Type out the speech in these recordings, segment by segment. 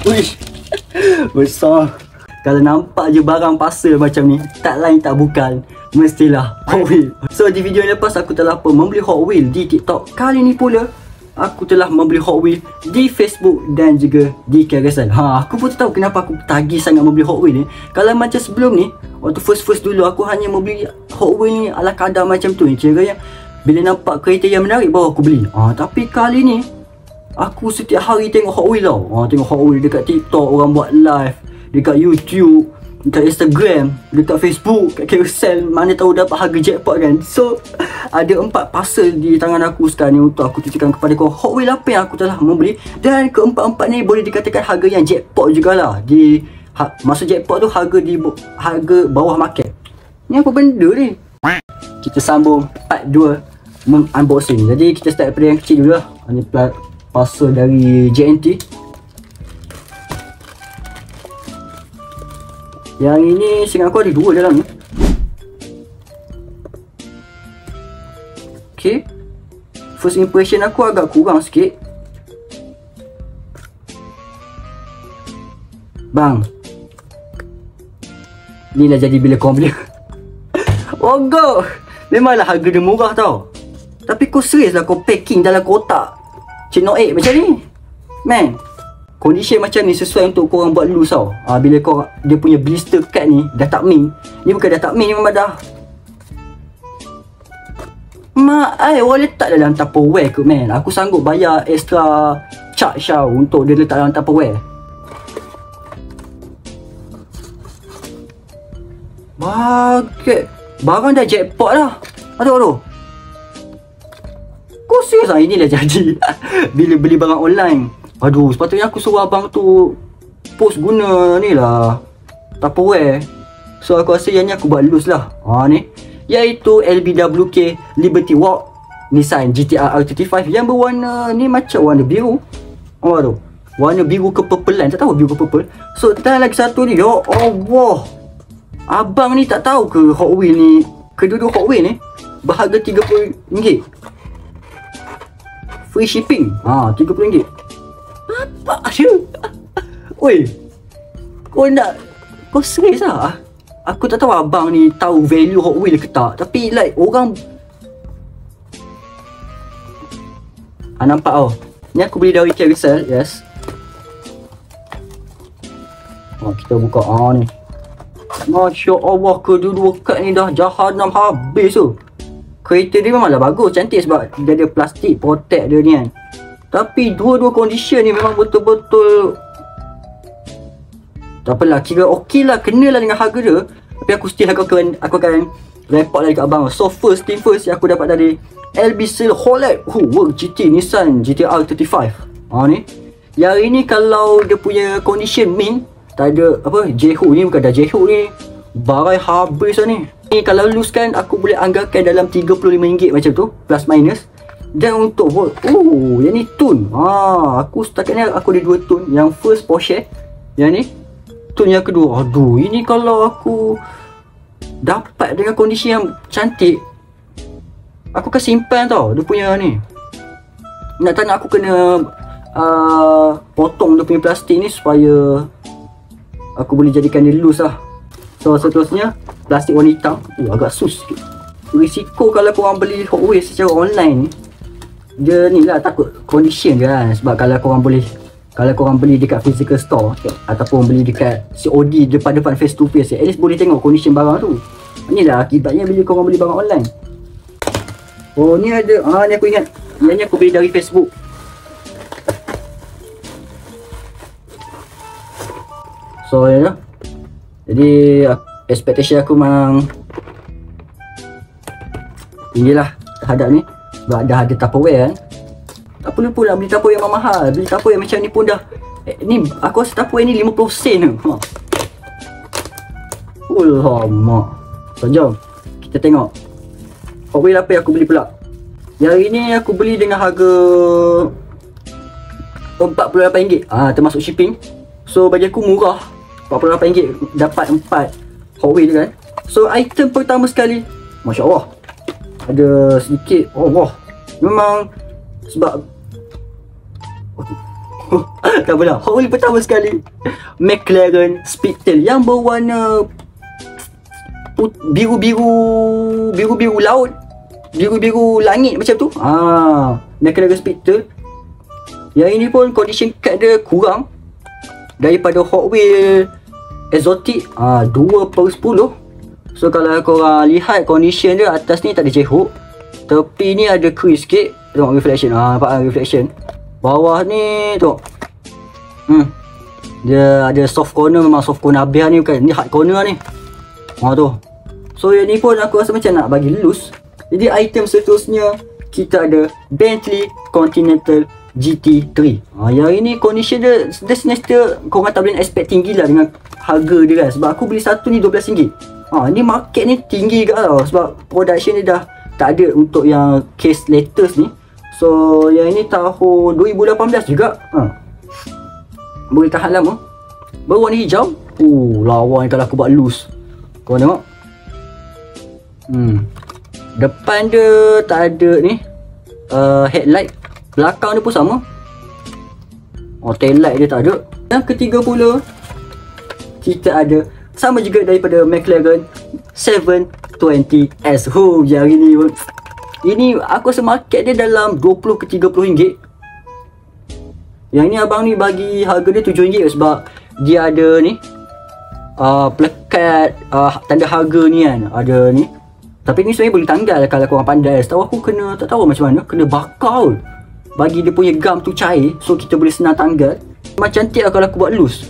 Uish, besar. Kalau nampak je barang parcel macam ni, tak lain tak bukan, mestilah Hot Wheels. So di video yang lepas aku telah pun membeli Hot Wheels di TikTok. Kali ni pula aku telah membeli Hot Wheels di Facebook dan juga di Carousel. Aku pun tahu kenapa aku tagih sangat membeli Hot Wheels ni. Kalau macam sebelum ni, waktu first dulu aku hanya membeli Hot Wheels ni ala kadar macam tu ni. Kira yang bila nampak kereta yang menarik baru aku beli. Tapi kali ni aku setiap hari tengok Hot Wheels tau. Tengok Hot Wheels dekat TikTok, orang buat live, dekat YouTube, dekat Instagram, dekat Facebook, kat Carousel. Mana tahu dapat harga jackpot kan. So ada 4 parcel di tangan aku sekarang ni untuk aku ceritakan kepada kau Hot Wheels apa yang aku telah membeli. Dan keempat-empat ni boleh dikatakan harga yang jackpot jugalah. Masa jackpot tu harga bawah market. Ni apa benda ni? Kita sambung part 2 unboxing. Jadi kita start daripada yang kecil dulu lah. Ni parcel dari JNT. Yang ini seingat aku ada 2 dalam ni. Okay, first impression aku agak kurang sikit. Bang, inilah jadi bila kau beli. Oh go, memanglah harga dia murah tau. Tapi kau serius lah kau packing dalam kotak Cik Noek macam ni? Man, condition macam ni sesuai untuk korang buat loose tau. Bila kau dia punya blister card ni dah tak main. Ni bukan dah tak main, ni memang dah orang letak dalam Tupperware ke man. Aku sanggup bayar extra charge tau untuk dia letak dalam Tupperware. Baget, barang dah jackpot lah. Aduh. Kau serius lah inilah jadi bila beli barang online. Aduh, sepatutnya aku suruh abang tu post guna ni lah Tupperware. So aku rasa yang ni aku buat loose lah. Ni iaitu LBWK Liberty Walk Nissan GTR R35 yang berwarna ni macam warna biru. Tu warna biru kepurpelan, tak tahu biru ke purple. So dan lagi satu ni, ya Allah, abang ni tak tahu ke Hot Wheels ni, kedua-dua Hot Wheels ni berharga RM30. Free shipping. RM30. Apa dia? Oi, kau serius lah? Aku tak tahu abang ni tahu value Hot Wheels ke tak. Tapi like orang nampak tau. Ni aku beli dari Carousel. Yes. Kita buka ni. Masya Allah, kedua-dua kad ni dah jahanam habis tu. Kereta dia memanglah bagus, cantik sebab dia ada plastik protect dia ni kan. Tapi dua-dua condition ni memang betul-betul tak apalah, kira okey lah, kenalah dengan harga dia. Tapi aku still aku akan report lagi kat abang. So first thing first yang aku dapat dari LBC Holland Work GT Nissan GTR 35. Ni yang ini kalau dia punya condition main, tak ada apa J-hook ni, bukan dah J-hook ni, barai habis lah ni. Ni kalau loose kan aku boleh anggarkan dalam RM35 macam tu, plus minus. Dan untuk yang ni tune. Aku setakat ni aku ada 2 tune. Yang first Porsche, yang ni tune yang kedua. Aduh, ini kalau aku dapat dengan kondisi yang cantik, aku akan simpan tau dia punya ni. Nak tak nak aku kena potong dia punya plastik ni supaya aku boleh jadikan dia loose lah. So seterusnya plastik warna hitam. Agak sus sikit. Risiko kalau korang beli Hot Wheels secara online ni, dia ni lah takut condition dia kan. Sebab kalau korang beli dekat physical store ataupun beli dekat COD depan-depan face to face, at least boleh tengok condition barang tu. Ni lah akibatnya bila korang beli barang online. Ni ada, ni aku ingat. Yang ni aku beli dari Facebook. So ya, jadi expectation aku memang tinggi lah terhadap ni. Sebab dah ada Tupperware kan. Tak perlu pula beli Tupperware yang mahal. Beli Tupperware macam ni pun dah ni aku rasa Tupperware ni 50 sen tu. Alamak. So jom kita tengok Hot Wheels apa yang aku beli pula. Yang ini aku beli dengan harga RM48. Termasuk shipping. So bagi aku murah. RM48 dapat 4 Hot Wheels kan. So item pertama sekali, Masya Allah, ada sedikit memang sebab Tak apalah. Hot Wheel pertama sekali, McLaren Speedtail yang berwarna biru-biru laut, biru-biru langit macam tu. McLaren Speedtail. Yang ini pun condition card dia kurang daripada Hot Wheel Exotic 2/10. So kalau korang lihat condition dia, atas ni tak ada cehok, tepi ni ada crease sikit. Tengok reflection, nampak reflection. Bawah ni tengok, dia ada soft corner. Memang soft corner habis ni, bukan ni hard corner ni. Tu. So yang ni pun aku rasa macam nak bagi loose. Jadi item seterusnya kita ada Bentley Continental GT3. Yang ini condition dia semestinya korang tak boleh expect tinggi lah dengan harga dia kan. Sebab aku beli satu ni RM12. Ni market ni tinggi ke tau, sebab production dia dah tak ada untuk yang case latest ni. So yang ini tahun 2018 juga. Boleh tahan lama. Berwarna hijau. Lawa ni kalau aku buat loose. Korang tengok. Depan dia tak ada ni headlight. Belakang dia pun sama. Tail light dia tak ada. Yang ketiga pula, kita ada sama juga daripada McLaren 720S. Yang ini aku rasa market dia dalam 20 ke 30 ringgit. Yang ni abang ni bagi harga dia RM7 sebab dia ada ni plekat tanda harga ni kan. Ada ni. Tapi ni sebenarnya boleh tanggal kalau korang pandai. Setahu aku kena, tak tahu macam mana, kena bakar bagi dia punya gam tu cair. So kita boleh senang tanggal. Memang cantik lah kalau aku buat loose.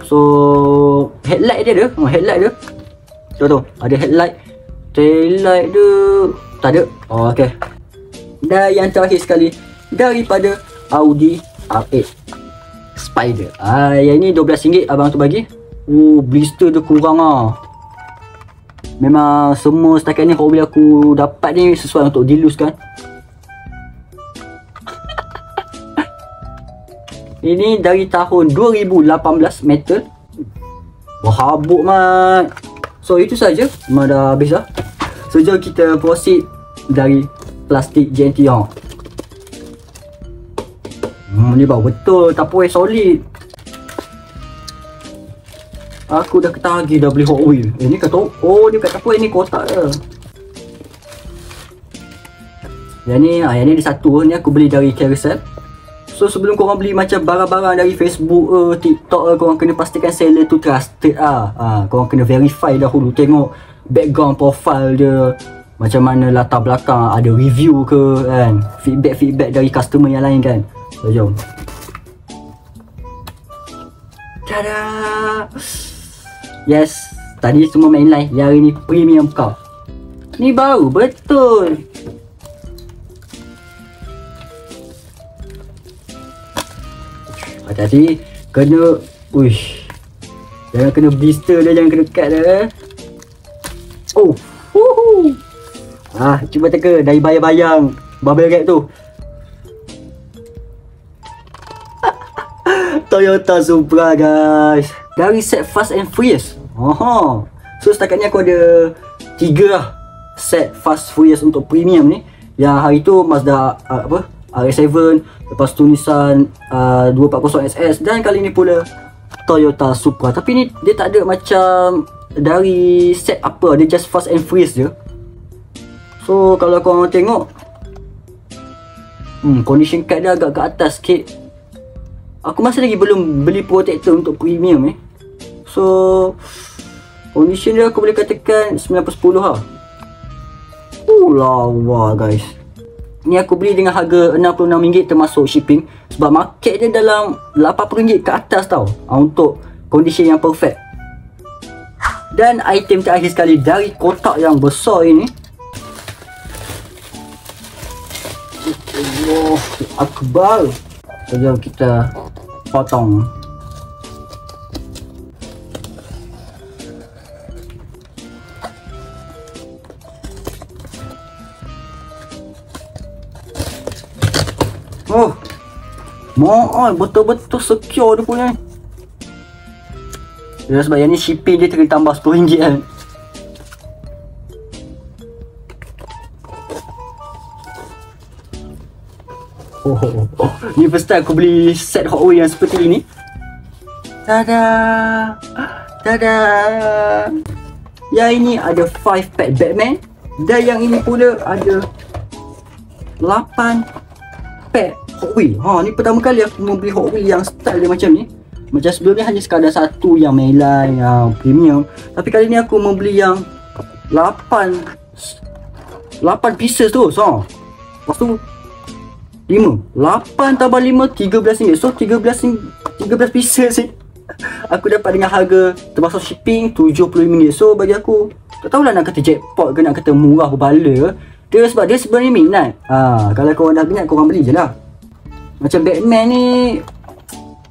So headlight dia ada. Headlight dia tu ada headlight. Tail light dia tak ada. Okay. Dan yang terakhir sekali, daripada Audi R8 Spider. Yang ni RM12 abang tu bagi. Blister dia kurang Memang semua setakat ni Hot Wheel aku dapat ni sesuai untuk diluskan. Ini dari tahun 2018 metal. Habuk mat. So itu saja. Memang dah habis dah. So jom kita proceed dari plastik JNT. Ni bau betul. Tupperware solid. Aku dah ketagih dah beli Hot Wheel. Ni kata, ni kat Tupperware ni kotak je. Yang ni ada satu. Ni aku beli dari Carousel. So sebelum korang beli macam barang-barang dari Facebook TikTok korang kena pastikan seller tu trusted korang kena verify dahulu. Tengok background profile dia, macam mana latar belakang, ada review ke kan, feedback dari customer yang lain kan. So jom. Tada! Yes, tadi semua mainline. Yang ini premium car. Ni baru betul. Hati-hati, kena jangan kena blister dia, jangan kena cut dia. Cuba teka dari bayang-bayang bubble wrap tu. Toyota Supra guys, dari set Fast and Furious. So setakat ni aku ada 3 lah set Fast Furious untuk premium ni. Yang hari tu Mazda RX-7, lepas tu Nissan 240SS, dan kali ni pula Toyota Supra. Tapi ni dia tak ada macam dari set apa, dia just Fast and Furious je. So kalau korang tengok condition card dia agak ke atas sikit. Aku masih lagi belum beli protector untuk premium ni. So condition dia aku boleh katakan 9/10 lah. Lawa guys. Ni aku beli dengan harga RM66 termasuk shipping. Sebab market dia dalam RM80 ke atas tau untuk condition yang perfect. Dan item terakhir sekali dari kotak yang besar ini. Allah Akbar. Jom kita potong. Betul-betul secure dia punya. Ya, sebab yang ni shipping dia kena tambah RM10 kan. Ni first time aku beli set Hot Wheels yang seperti ini. Tada! Tada! Yang ini ada 5 pack Batman. Dan yang ini pula ada 8 pack Hot Wheels. Ni pertama kali aku membeli Hot Wheels yang style dia macam ni. Macam sebelum ni hanya sekadar satu yang mainline, yang premium. Tapi kali ni aku membeli yang 8 pieces tu. Lepas tu 5 8 tambah 5 13 ringgit. So 13 pieces ni aku dapat dengan harga termasuk shipping RM75. So bagi aku, tak tahulah nak kata jackpot ke nak kata murah berbala. Dia sebab dia sebenarnya minat. Kalau korang dah minat, korang beli je lah. Macam Batman ni,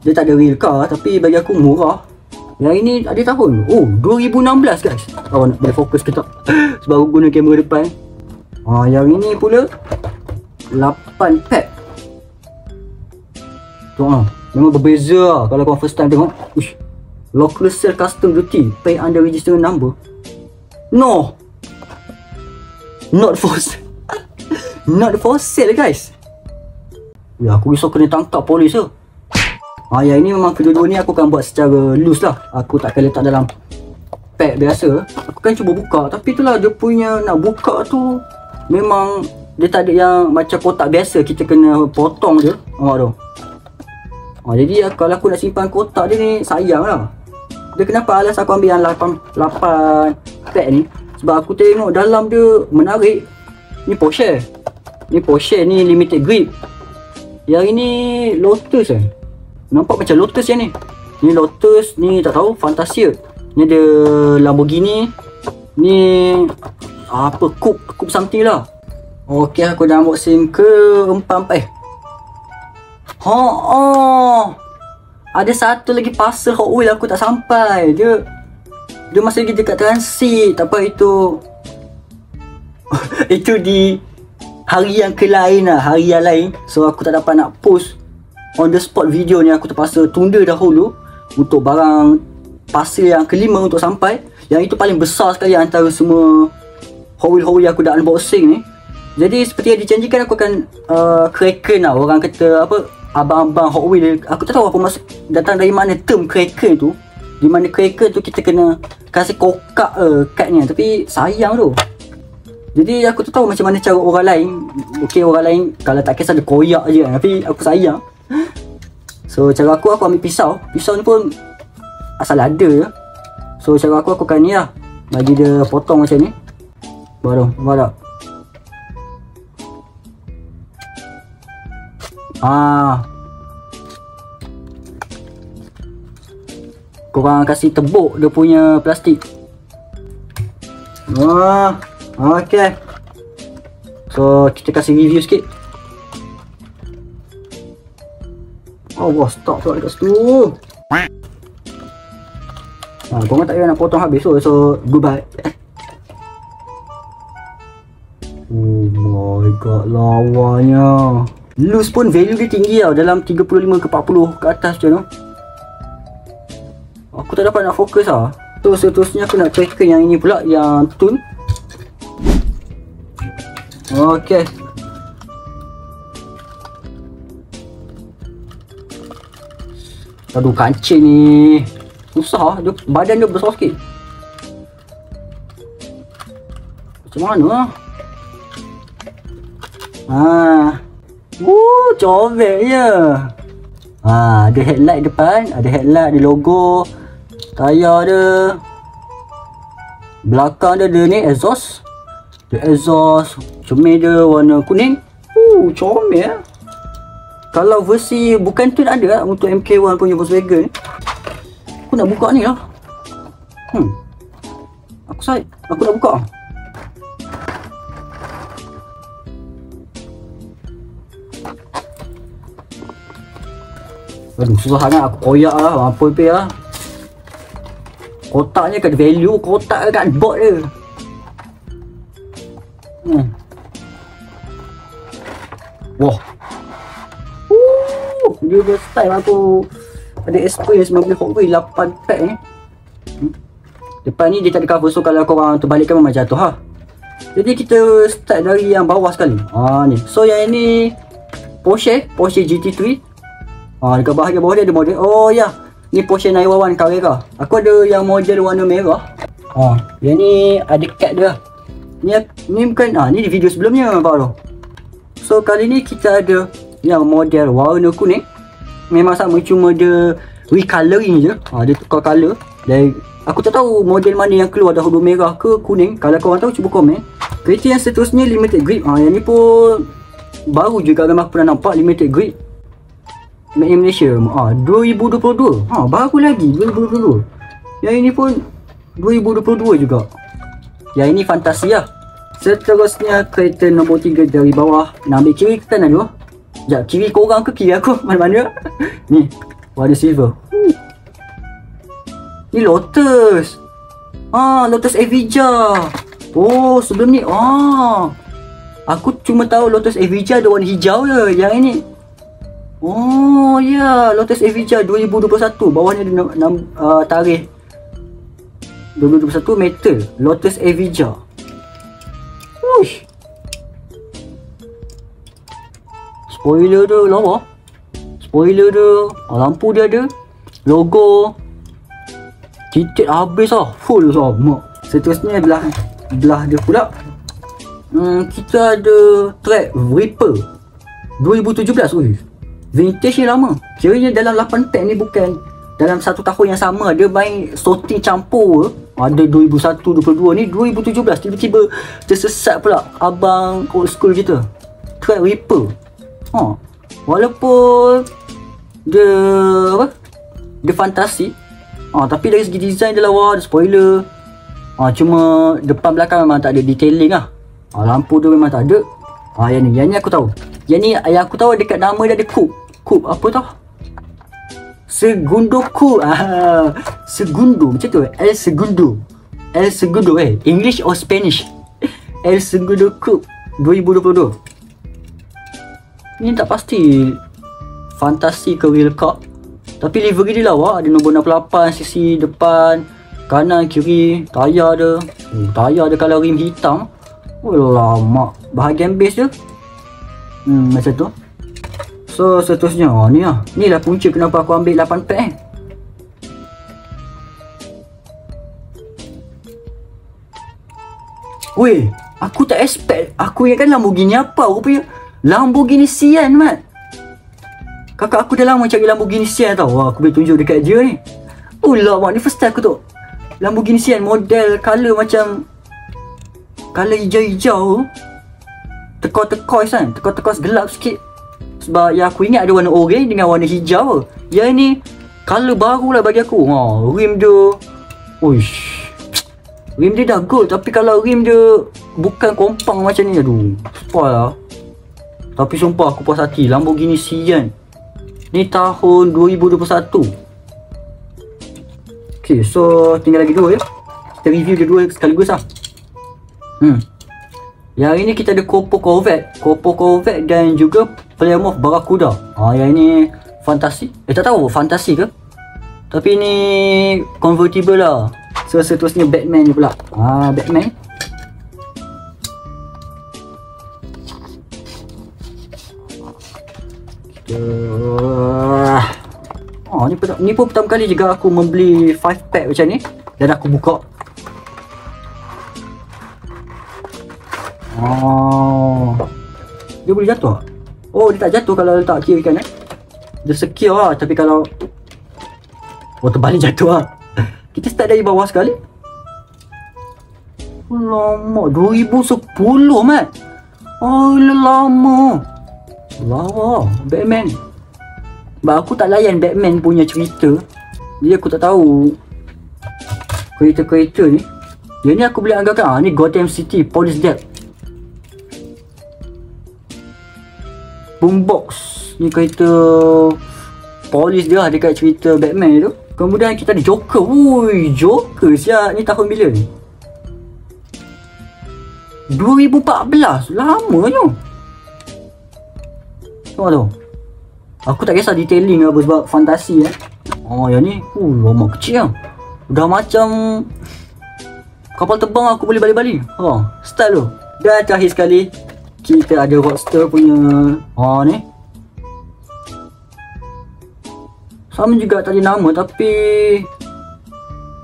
dia tak ada real car, tapi bagi aku murah. Yang ini ada tahun 2016 guys. Nak boleh fokus ke tak? Sebab aku guna kamera depan. Yang ini pula 8 pack. Tu memang berbeza lah kalau korang first time tengok. Uish, local sale custom duty, pay under register number. No, not for sale. Not for sale guys. Ya, aku risau kena tangkap polis je. Yang ini memang kedua-dua ni aku akan buat secara loose lah. Aku tak akan letak dalam pack biasa. Aku kan cuba buka, tapi itulah dia punya nak buka tu memang dia tak ada yang macam kotak biasa, kita kena potong je. Nampak tu. Jadi kalau aku nak simpan kotak dia ni, sayang lah. Dia kenapa alas aku ambil yang 8 pack ni, sebab aku tengok dalam dia menarik. Ni Porsche. Ni limited grip. Yang ini Lotus nampak macam Lotus yang ni. Ni Lotus, ni tak tahu, Fantasia. Ni ada Lamborghini. Ni apa, Coupe something lah. Okey, aku dah unboxing ke-4. Ada satu lagi parcel Hot Wheels aku tak sampai. Dia masih lagi dekat transit. Apa itu? Itu di hari yang lain lah, hari yang lain. So aku tak dapat nak post on the spot video ni. Aku terpaksa tunda dahulu untuk barang parcel yang kelima untuk sampai. Yang itu paling besar sekali antara semua Hot Wheels yang aku dah unboxing ni. Jadi seperti yang dijanjikan, aku akan Kraken lah. Orang kata apa, abang-abang Hot Wheels. Aku tak tahu apa maksud, datang dari mana term Kraken tu. Di mana Kraken tu kita kena kasih kokak kadnya. Tapi sayang tu. Jadi aku tak tahu macam mana cara orang lain. Okey, orang lain kalau tak kisah dia koyak je, tapi aku sayang. So cara aku ambil pisau. Pisau ni pun asal ada je. So cara aku akan ni lah, bagi dia potong macam ni. Baru, nampak tak? Korang kasih tebuk dia punya plastik. Okay. So kita kasih review sikit. Wah, stop dekat situ. Korang tak payah nak potong habis. So goodbye. Oh my god, lawanya. Loose pun value dia tinggi tau, dalam 35 ke 40 ke atas macam tu. Aku tak dapat nak fokus lah. So seterusnya aku nak check yang ini pula, yang tune. Okay. Aduh, kancing ni susah. Badan dia besar sikit. Macam mana? Comelnya. Ada headlight depan, ada headlight, ada logo, tayar dia. Belakang dia ada ni exhaust. Dia exhaust, cermin dia warna kuning. Comel. Kalau versi bukan tune ada lah untuk MK1 punya Volkswagen. Aku nak buka ni lah. Aku nak buka. Aduh, susah sangat aku koyak lah. Apa pun lah. Kotaknya kat value, kotak kat board dia. Wah. Dia first time aku ada experience membeli Hot Wheels 8 pack ni. Depan ni dia tak ada cover, so kalau korang terbalikkan memang jatuh ha. Jadi kita start dari yang bawah sekali. Ni. So yang ini Porsche GT3. Dekat bahagian bawah dia ada model. Oh ya, ni Porsche 911 Carrera. Aku ada yang model warna merah. Yang ni ada cat dia. Ni bukan, ni di video sebelumnya baru. So kali ni kita ada yang model warna kuning. Memang sama, cuma dia recoloring je. Dia tukar colour. Dan aku tak tahu model mana yang keluar, dahulu merah ke kuning. Kalau korang tahu cuba komen. Kereta yang seterusnya limited grip. Yang ni pun baru juga memang aku pernah nampak limited grip. Made in Malaysia. 2022. Baru lagi 2022. Yang ini pun 2022 juga. Yang ini fantasi lah. Seterusnya kereta nombor 3 dari bawah. Nak ambil kiri ke kanan dulu? Sekejap, kiri korang ke kiri aku? Mana-mana? Ni, warna silver. Ni Lotus. Lotus Evija. Oh, sebelum ni. Aku cuma tahu Lotus Evija ada warna hijau je. Yang ini. Oh, ya. Lotus Evija 2021. Bawah ni ada tarikh 2021 metal. Lotus Evija. Uish. Spoiler dia lawa. Spoiler dia. Lampu dia ada. Logo. Titik habis lah. Full lah. Seterusnya belah dia pula. Kita ada track Reaper 2017. Vintage ni lama. Kiranya dalam 8 pack ni bukan dalam satu tahun yang sama. Dia main sorting campur. Ada 2001, 2022 ni 2017. Tiba-tiba tersesat pula abang old school kita. Track Reaper. Walaupun dia fantasi. Tapi dari segi design dia lawa, ada spoiler. Cuma depan belakang memang tak ada detailing lah. Lampu tu memang tak ada. Yang ni aku tahu. Yang aku tahu dekat nama dia ada coupe. Coupe apa tau? Segundo coupe. Segundo macam tu. El Segundo English or Spanish? El Segundo coupe 2022. Ni tak pasti fantasi ke real car. Tapi livery dia lawa. Ada nombor 68 sisi depan, kanan, kiri. Tayar dia. Tayar dia kalau rim hitam. Lama. Bahagian base dia macam tu. So seterusnya ni lah. Ni lah punca kenapa aku ambil 8 pack Weh, aku tak expect. Aku ingatkan Lamborghini apa. Rupanya Lamborghini Sian, Mat. Kakak aku dah lama cari Lamborghini Sian tau. Aku boleh tunjuk dekat dia ni. Mak, ni first time aku tu Lamborghini Sian model colour macam colour hijau-hijau. Tekor-tekor kan. Tekor-tekor gelap sikit. Sebab yang aku ingat ada warna orange dengan warna hijau. Yang ni colour baru lah bagi aku. Rim dia, uish, rim dia dah gold. Tapi kalau rim dia bukan kompang macam ni, aduh, spoil lah. Tapi sumpah aku puas hati. Lamborghini Sian ni tahun 2021. Okay, so tinggal lagi dua ya. Kita review dia dua sekaligus lah. Yang ini kita ada Copo Corvette dan juga Plymouth Barracuda. Yang ini fantasi. Tak tahu fantasi ke? Tapi ni convertible lah. So seterusnya Batman ni pula. Batman. Ni pun pertama kali juga aku membeli 5 pack macam ni. Dan aku buka. Dia boleh jatuh tak? Dia tak jatuh kalau letak kiri kan. Dia secure lah. Tapi kalau terbalik jatuh lah. Kita start dari bawah sekali. Lama 2010, Mat. Lama. Lawa Batman. Sebab aku tak layan Batman punya cerita. Jadi aku tak tahu kereta-kereta ni. Yang ni aku boleh anggarkan. Ni Gotham City Police Debt. Boombox. Ni kereta polis dia dekat cerita Batman tu. Kemudian kita ada Joker. Joker siap. Ni tahun bila ni? 2014. Lamanya. Tengok tu. Aku tak kisah detailing apa sebab fantasi yang ni lama kecil lah. Dah macam kapal terbang aku boleh balik-balik. Style tu. Dan terakhir sekali kita ada Roadster punya ni Sama juga tadi nama, tapi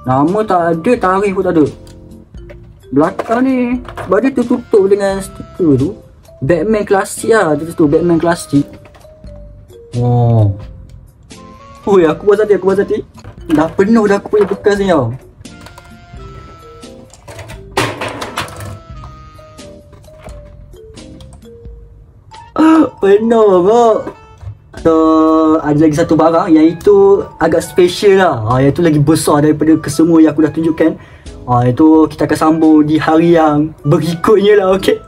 nama tak ada, tarikh pun tak ada. Belakang ni baju tu tutup dengan stiker tu Batman klasik lah. Dia tu Batman klasik. Oh. Oi, aku puas hati. Dah penuh dah aku punya bekas ni tau. Penuh bro. So, ada lagi satu barang yang itu agak special lah. Yang itu lagi besar daripada kesemua yang aku dah tunjukkan. Itu kita akan sambung di hari yang berikutnya lah, okey.